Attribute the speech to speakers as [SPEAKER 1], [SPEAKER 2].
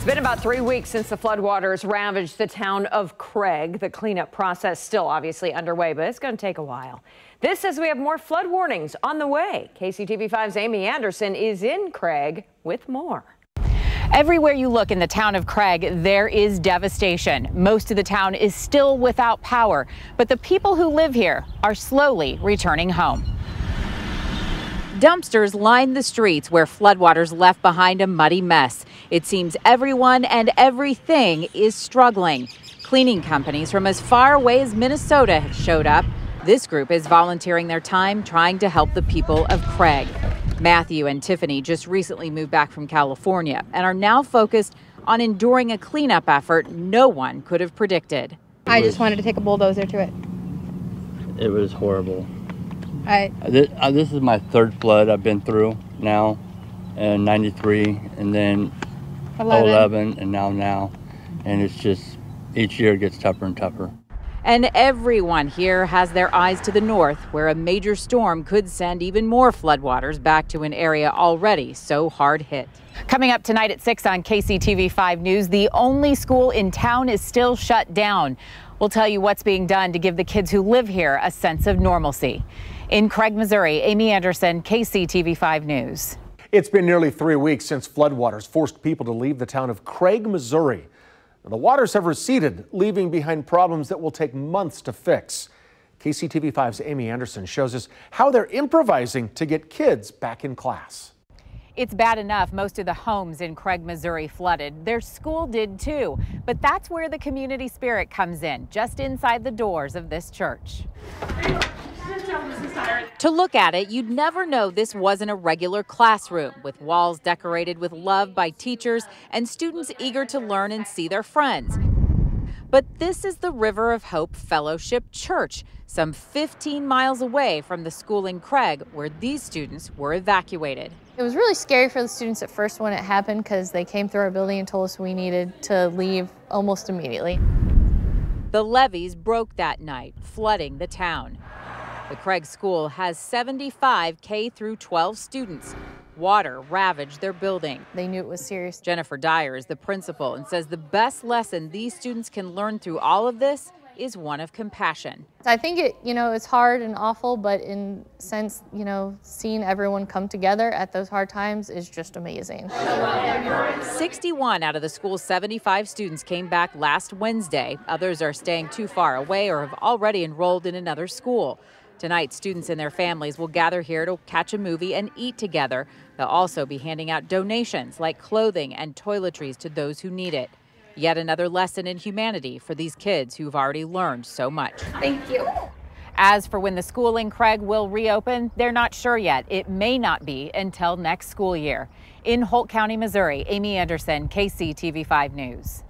[SPEAKER 1] It's been about 3 weeks since the floodwaters ravaged the town of Craig. The cleanup process still obviously underway, but it's going to take a while. This as we have more flood warnings on the way. KCTV5's Amy Anderson is in Craig with more.
[SPEAKER 2] Everywhere you look in the town of Craig, there is devastation. Most of the town is still without power, but the people who live here are slowly returning home. Dumpsters line the streets where floodwaters left behind a muddy mess. It seems everyone and everything is struggling. Cleaning companies from as far away as Minnesota have showed up. This group is volunteering their time trying to help the people of Craig. Matthew and Tiffany just recently moved back from California and are now focused on enduring a cleanup effort no one could have predicted.
[SPEAKER 3] I just wanted to take a bulldozer to it.
[SPEAKER 4] It was horrible. This is my third flood I've been through now, and 93, and then 11, and now. And it's just, each year it gets tougher and tougher.
[SPEAKER 2] And everyone here has their eyes to the north, where a major storm could send even more floodwaters back to an area already so hard hit. Coming up tonight at 6 on KCTV5 News, the only school in town is still shut down. We'll tell you what's being done to give the kids who live here a sense of normalcy. In Craig, Missouri, Amy Anderson, KCTV5 News.
[SPEAKER 5] It's been nearly 3 weeks since floodwaters forced people to leave the town of Craig, Missouri. The waters have receded, leaving behind problems that will take months to fix. KCTV5's Amy Anderson shows us how they're improvising to get kids back in class.
[SPEAKER 2] It's bad enough most of the homes in Craig, Missouri flooded. Their school did too. But that's where the community spirit comes in, just inside the doors of this church. To look at it, you'd never know this wasn't a regular classroom, with walls decorated with love by teachers and students eager to learn and see their friends. But this is the River of Hope Fellowship Church, some 15 miles away from the school in Craig where these students were evacuated.
[SPEAKER 3] It was really scary for the students at first when it happened because they came through our building and told us we needed to leave almost immediately.
[SPEAKER 2] The levees broke that night, flooding the town. The Craig School has 75 K-12 students. Water ravaged their building.
[SPEAKER 3] They knew it was serious.
[SPEAKER 2] Jennifer Dyer is the principal and says the best lesson these students can learn through all of this is one of compassion.
[SPEAKER 3] I think it's hard and awful, but in a sense, seeing everyone come together at those hard times is just amazing.
[SPEAKER 2] 61 out of the school's 75 students came back last Wednesday. Others are staying too far away or have already enrolled in another school. Tonight, students and their families will gather here to catch a movie and eat together. They'll also be handing out donations like clothing and toiletries to those who need it. Yet another lesson in humanity for these kids who've already learned so much.
[SPEAKER 3] Thank you.
[SPEAKER 2] As for when the school in Craig will reopen, they're not sure yet. It may not be until next school year. In Holt County, Missouri, Amy Anderson, KCTV5 News.